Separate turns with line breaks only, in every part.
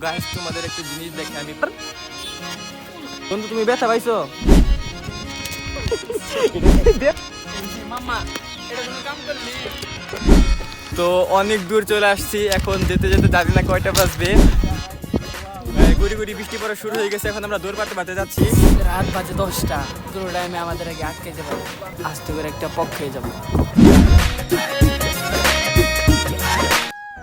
Guys তোমাদের একটা জিনিস দেখে আমি বন্ধু তুমি ব্যথা পাইছো?
মামা এটা কোনো কাম করলি?
তো অনেক দূর চলে আসছি, এখন যেতে যেতে জানি না কয়টা বাজবে। গুড়ি গুড়ি বৃষ্টি পড়া শুরু হয়ে গেছে, এখন আমরা দূর পাতে যাচ্ছি।
রাত বাজে 10টা, দুটো টাইমে আমাদের আগে আটকে যাবো, আস্তে করে একটা পক খেয়ে যাবো।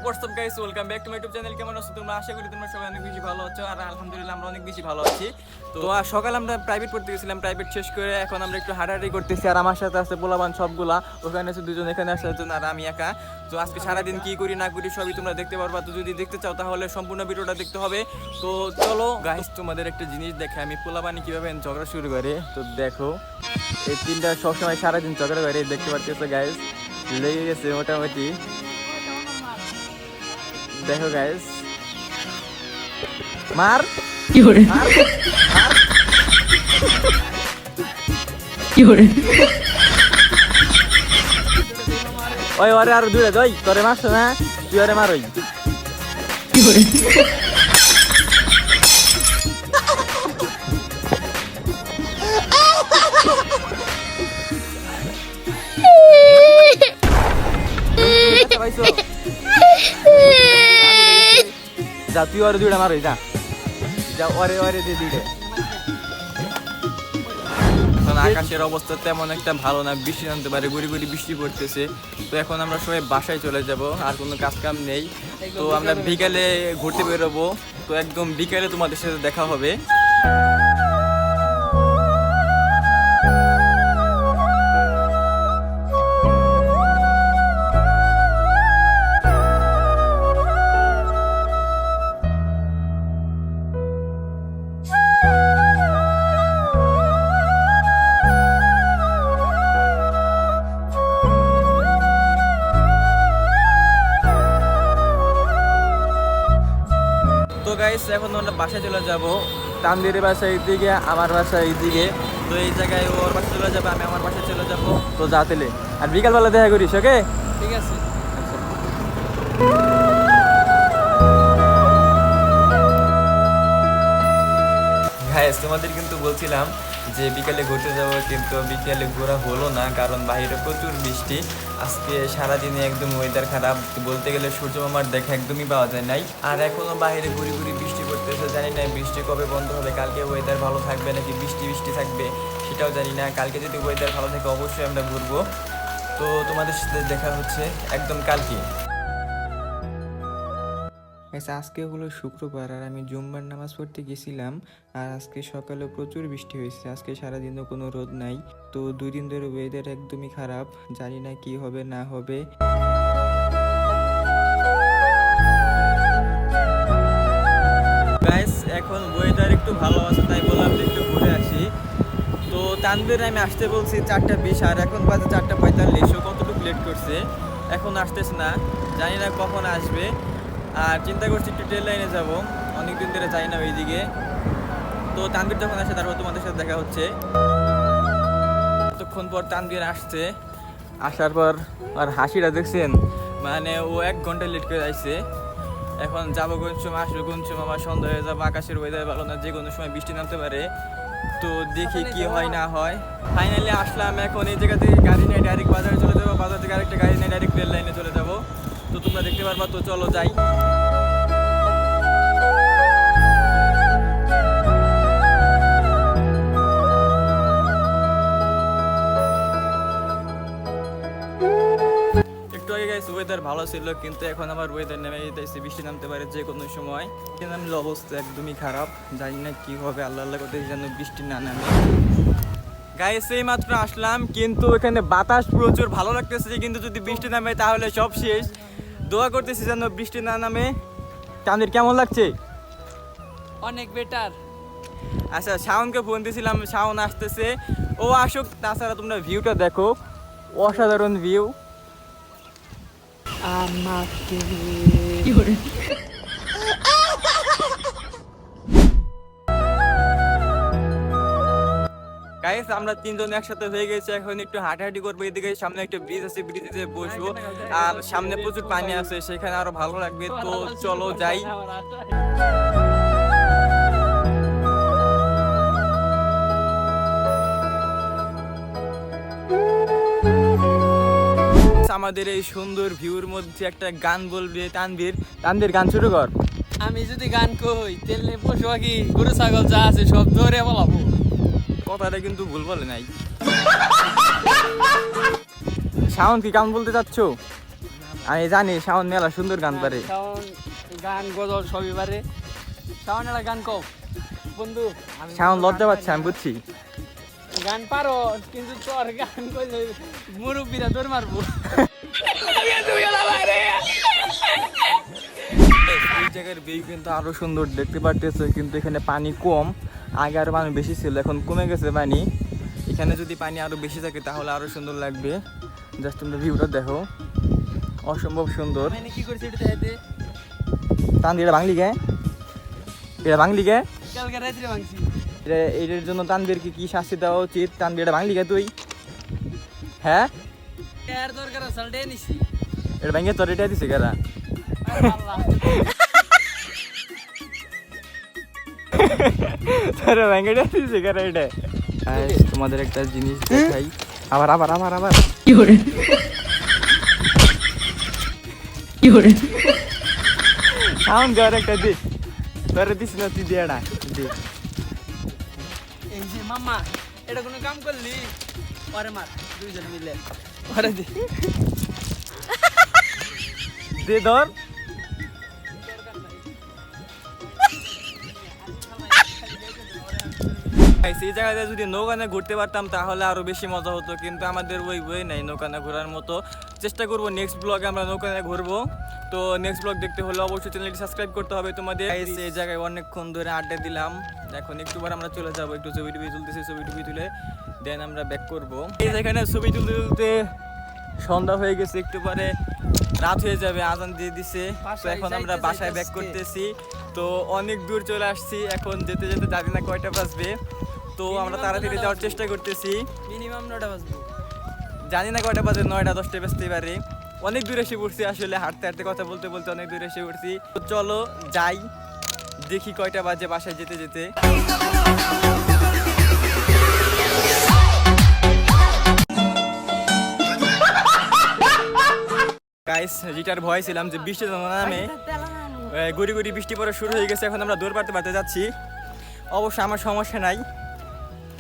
WhatsApp guys, welcome back to my YouTube channel. কেমন আছো তোমরা? আশা করি তোমরা সবাই অনেক বেশি ভালো আছো, আর আলহামদুলিল্লাহ আমরা অনেক বেশি ভালো আছি। তো সকালে আমরা প্রাইভেট পড়তে গেছিলাম, প্রাইভেট শেষ করে এখন আমরা একটু হাঁটাহাঁটি করতেছি। আর আমার সাথে আছে পোলাবান সবগুলা, ওখানে আছে দুজন, এখানে আছে দুজন, আর আমি একা। তো আজকে সারাদিন কি করি না করি সবই তোমরা দেখতে পারবা। তো যদি দেখতে চাও তাহলে সম্পূর্ণ ভিডিওটা দেখতে হবে। তো চলো গাইস, তোমাদের একটা জিনিস দেখে আমি পোলাবানি কিভাবে ঝগড়া শুরু করে। তো দেখো, এই তিনটা সবসময় সারাদিন ঝগড়া করে, দেখতে পাচ্ছ গাইস, লেগে গেছে মোটামুটি। দেখো গাইস, মার
কি করে
মার
কি করে
ওই ওরে আর দূরে যাই, তোরে মারছো না, তুই ওরে মারই।
কি করে
পাইছো? যা তুই ওরে দুইটা মারই, যা যা ওরে ওরে দিয়ে দিলে। আকাশের অবস্থা তেমন একটা ভালো না, বৃষ্টি নামতে পারে, গুড়ি গুড়ি বৃষ্টি পড়তেছে। তো এখন আমরা সবাই বাসায় চলে যাব, আর কোনো কাজ কাম নেই। তো আমরা বিকালে ঘুরতে বেরোবো। তো একদম বিকালে তোমাদের সাথে দেখা হবে। তো গাইস, এখন আমরা বাসায় চলে যাব। তানভীরের বাসা এইদিকে, আমার বাসা এইদিকে। তো এই জায়গায় ওর বাসা চলে যাবে, আমি আমার বাসায় চলে যাব। তো যা তেলে, আর বিকালবেলা দেখা করিস, ওকে?
ঠিক আছে।
গাইস, তোমাদের কিন্তু বলছিলাম যে বিকালে ঘুরতে যাব, কিন্তু বিকালে ঘোরা হলো না, কারণ বাইরে প্রচুর বৃষ্টি। আজকে সারাদিনে একদম ওয়েদার খারাপ, বলতে গেলে সূর্য মামার দেখা একদমই পাওয়া যায় নাই। আর এখনো বাইরে ঘুরি ঘুরি বৃষ্টি পড়তেছে, জানি না বৃষ্টি কবে বন্ধ হবে। কালকে ওয়েদার ভালো থাকবে নাকি বৃষ্টি বৃষ্টি থাকবে সেটাও জানি না। কালকে যদি ওয়েদার ভালো থাকে অবশ্যই আমরা ঘুরবো। তো তোমাদের সাথে দেখা হচ্ছে একদম কালকে। আজকে হলো শুক্রবার, আর আমি জুম্মার নামাজ পড়তে গেছিলাম। আর আজকে সকালে প্রচুর বৃষ্টি হয়েছে, আজকে সারাদিনও কোনো রোদ নাই। তো 2 দিন ধরে ওয়েদার একদমই খারাপ, জানি না কি হবে না হবে। গাইস, এখন ওয়েদার একটু ভালো আছে, তাই বললাম যে একটু ঘুরে আসি। তো তানভীর আমি আসতে বলছি 4:20, আর এখন বাজে 4:45। ও কতটুকু লেট করছে, এখন আসতেছে না, জানি না কখন আসবে। আর চিন্তা করছি একটু ট্রেন লাইনে যাবো, অনেকদিন ধরে যাই না ওইদিকে। তো তানভীর যখন আসে তারপর তোমাদের সাথে দেখা হচ্ছে। এতক্ষণ পর তানভীর আসছে, আসার পর আর হাসিটা দেখছেন, মানে ও 1 ঘন্টা লেট করে আসছে। এখন যাবো কোন সময়, আসবে কোন সময়, আমার সন্ধ্যা হয়ে যাবো। আকাশের ওয়েদার ভালো না, যে কোনো সময় বৃষ্টি নামতে পারে। তো দেখি কি হয় না হয়। ফাইনালি আসলাম, এখন এই জায়গা থেকে গাড়ি নিয়ে ডাইরেক্ট বাজারে চলে যাবো, বাজার থেকে আরেকটা গাড়ি নিয়ে ডাইরেক্ট রেল লাইনে চলে যাবো। তো তোমরা দেখতে পারবা। তো চলো যাই। একটু আগে গাইস ওয়েদার ভালো ছিল, কিন্তু এখন আমার ওয়েদার নেমে যেতেছে, বৃষ্টি নামতে পারে যে কোনো সময়। কিন্তু অবস্থা একদমই খারাপ, জানি না কি হবে, আল্লাহ আল্লাহ করতে যেন বৃষ্টি না নামে। গাইস, এই মাত্র আসলাম, কিন্তু এখানে বাতাস প্রচুর, ভালো লাগতেছে, কিন্তু যদি বৃষ্টি নামে তাহলে সব শেষ। দোয়া করতেছি যেন বৃষ্টি না নামে। তানভীর কেমন লাগছে?
অনেক বেটার।
আচ্ছা, শাওনকে ফোন দিয়েছিলাম, শাওন আসতেছে, ও আসুক। তাছাড়া তোমরা ভিউটা দেখো, অসাধারণ ভিউ।
আমাকে কি করে
গাইস, গাইস আমরা তিনজন একসাথে হয়ে গেছি, এখন একটু হাঁটাহাঁটি করবো। এদিকে সামনে একটা ব্রিজ আছে, ব্রিজে বসবো, আর সামনে প্রচুর পানি আছে, সেখানে আরো ভালো লাগবে। তো চলো যাই। আমাদের এই সুন্দর ভিউর মধ্যে একটা গান বলবে তানভীর। তানভীর গান শুরু কর।
আমি যদি গান কই তেলে পশু পাখি গরু ছাগল যা আছে সব ধরে বলাবো।
কথাটা কিন্তু ভুল বলে নাই। শাওন কি গান বলতে চাচ্ছ? আমি জানি শাওন মেলা সুন্দর গান পারে।
গান গজল সবই পারে। শাওন একটা গান কও বন্ধু।
শাওন লজ্জা পাচ্ছে, আমি বুঝছি।
গান পারো কিন্তু তোর গান কইলে মুরব্বীরা দৌড় মারবো।
এই জায়গার ভিউ কিন্তু আরো সুন্দর দেখতে পারতেছো, কিন্তু এখানে পানি কম। আগে আরো পানি বেশি ছিল, এখন কমে গেছে পানি। এখানে যদি পানি আরো বেশি থাকে তাহলে আরো সুন্দর লাগবে। জাস্ট তোমরা ভিউটা দেখো, অসম্ভব সুন্দর।
মানে কি করছিস এটা দেখাইতে?
তানভীর এটা বাংলি গে, এটা বাংলি গে।
কালকে রাত্রে ভাঙছি।
এটার জন্য তানভীরকে কি শাস্তি দেওয়া উচিত? তানভীর এটা বাংলি গে তুই, হ্যাঁ?
এর দরকার সালটে নিছি।
এটা ভেঙে তোর এটা দিছে কারা? তোর ভেঙে দিছে কারা এটা? তোমাদের একটা জিনিস দেখাই। আবার আবার আবার আবার
কি করে কি করে
সাউন্ড দেওয়ার একটা দি, তোর দিস না তুই দিয়ে এটা দি।
এই যে মামা এটা কোনো কাম করলি? পরে মার দুইজন মিলে পরে দি
দে ধর। সেই জায়গাতে যদি নৌকানে ঘুরতে পারতাম তাহলে আরো বেশি মজা হতো, কিন্তু আমাদের ওই বই নাই নৌকানে ঘোরার মতো। চেষ্টা করবো নেক্সট ব্লগে আমরা নৌকানে ঘুরবো। তো নেক্সট ব্লগ দেখতে হলে অবশ্যই চ্যানেলটি সাবস্ক্রাইব করতে হবে তোমাদের। এই জায়গায় অনেকক্ষণ ধরে আড্ডা দিলাম, এখন একটু পর আমরা চলে যাবো, একটু ছবি টবি তুলতেছি, ছবি টবি তুলে দেন আমরা ব্যাক করবো। এই যেখানে ছবি তুলতে তুলতে সন্ধ্যা হয়ে গেছে, একটু পরে রাত হয়ে যাবে, আজান দিয়ে দিছে। তো এখন আমরা বাসায় ব্যাক করতেছি। তো অনেক দূর চলে আসছি, এখন যেতে যেতে জানি না কয়টা বাজবে। তো আমরা তাড়াতাড়ি যাওয়ার চেষ্টা করতেছি।
মিনিমাম 9টা বাজবে,
জানি না কয়টা বাজে, 9টা 10টা বাজতে পারে। অনেক দূরে এসে পড়ছি, আসলে হাঁটতে হাঁটতে কথা বলতে বলতে অনেক দূরে এসে পড়ছি। তো চলো যাই, দেখি কয়টা বাজে বাসায় যেতে যেতে। গাইস যেটার ভয় ছিলাম যে বৃষ্টি নামে, গুড়ি গুড়ি বৃষ্টি পড়া শুরু হয়ে গেছে। এখন আমরা দৌড় পাড়তে যাচ্ছি। অবশ্য আমার সমস্যা নাই,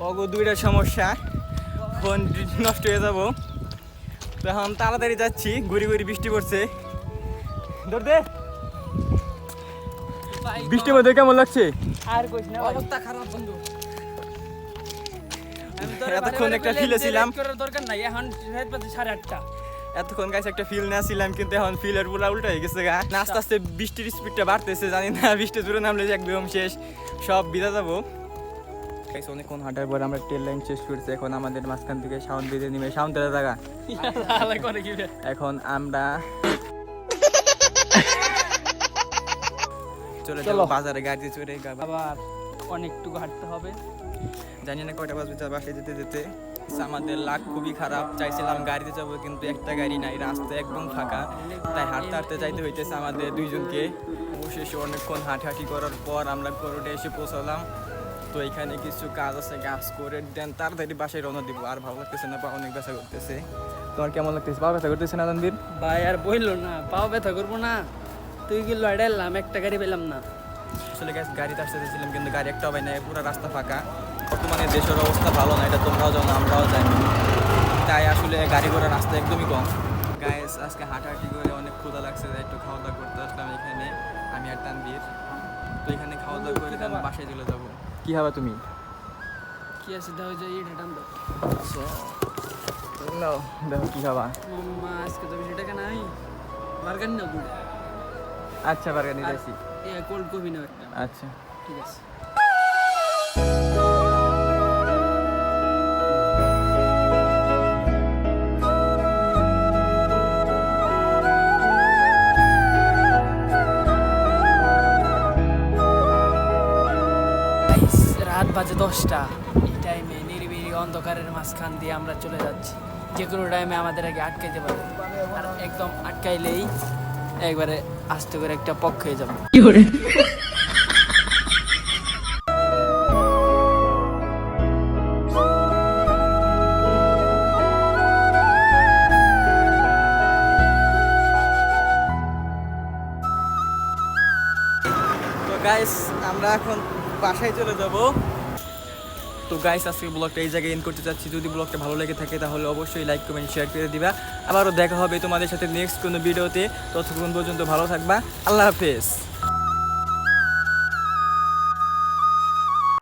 অগো দুইটা সমস্যা, ফোন নষ্ট হয়ে যাব। তো এখন তাড়াতাড়ি যাচ্ছি, গুড়ি গুড়ি বৃষ্টি পড়ছে। দৌড় দে। বৃষ্টির মধ্যে কেমন লাগছে?
আর কইছ না অবস্থা খারাপ বন্ধু।
এতক্ষণ একটা ফিলে ছিলাম,
দরকার নাই, এখন রাত বাজে 8:30।
এতক্ষণ গাইছে একটা ফিল নিয়েছিলাম, কিন্তু এখন ফিলের পুরা উল্টা হয়ে গেছে গা। আস্তে আস্তে বৃষ্টির স্পিডটা বাড়তেছে, জানি না বৃষ্টি জুড়ে নামলে যে একদম শেষ, সব বিদা যাবো। অনেকক্ষণ হাঁটার পর আমরা ট্রেন লাইন শেষ করছি, এখন আমাদের মাঝখান থেকে সাউন্ড বেঁধে নিবে, সাউন্ড তেরা জায়গা। এখন আমরা চলে যাবো বাজারে, গাড়ি চড়ে।
আবার অনেকটুকু হাঁটতে হবে,
জানি না কয়টা বাজবে বাসায় যেতে যেতে। আমাদের লাক খুবই খারাপ, চাইছিলাম গাড়িতে যাবো কিন্তু একটা গাড়ি নাই, রাস্তা একদম ফাঁকা, তাই হাঁটতে হাঁটতে যাইতে হইতেছে আমাদের দুইজনকে। অবশেষে অনেকক্ষণ হাঁটাহাঁটি করার পর আমরা করোডে এসে পৌঁছালাম। তো এখানে কিছু কাজ আছে, কাজ করে দেন তাড়াতাড়ি বাসায় রওনা দিব। আর ভালো লাগতেছে না, পা অনেক ব্যথা করতেছে। তোমার কেমন লাগতেছে? পা ব্যথা করতেছে না তানভীর?
ভাই আর বললো না, পাও ব্যথা করবো না। তুই কি লড়াইলাম, একটা গাড়ি পেলাম না।
আসলে গাড়িতে আসতে চেয়েছিলাম কিন্তু গাড়ি একটা হবে না, পুরো রাস্তা ফাঁকা। বর্তমানে দেশের অবস্থা ভালো না, এটা তোমরাও জানো, আমরাও জানি। তাই আসলে গাড়ি ঘোড়ার রাস্তা একদমই কম। গাইস আজকে হাঁটাহাঁটি করে অনেক ক্ষুধা লাগছে, তাই একটু খাওয়া দাওয়া করতে আসলাম এখানে, আমি আর তানভীর। তো এখানে খাওয়া দাওয়া করে আমি বাসায় চলে যাবো। কি হবে তুমি?
কি আছে দাও যে এটা টানবো।
আচ্ছা নাও দেখো কি খাবা।
মাম্মা আজকে তো বেশি টাকা নাই, বার্গার না গুড়।
আচ্ছা বার্গার নিয়ে আসি।
কোল্ড কফি নাও একটা।
আচ্ছা
ঠিক আছে। রাত বাজে 10টা, এই টাইমে নিরিবিলি অন্ধকারের মাঝখান দিয়ে আমরা চলে যাচ্ছি। যে কোনো টাইমে আমাদের আগে আটকাইতে পারে, আর একদম আটকাইলেই একবারে আস্তে করে একটা পক্ষ হয়ে যাবে।
তো গাইস আমরা এখন বাসায় চলে যাব। তো গাইস আজকে ব্লগটা এই জায়গায় এন্ড করতে চাচ্ছি। যদি ব্লগটা ভালো লেগে থাকে তাহলে অবশ্যই লাইক কমেন্ট শেয়ার করে দিবা। আবারও দেখা হবে তোমাদের সাথে নেক্সট কোনো ভিডিওতে। ততক্ষণ পর্যন্ত ভালো থাকবা। আল্লাহ হাফেজ।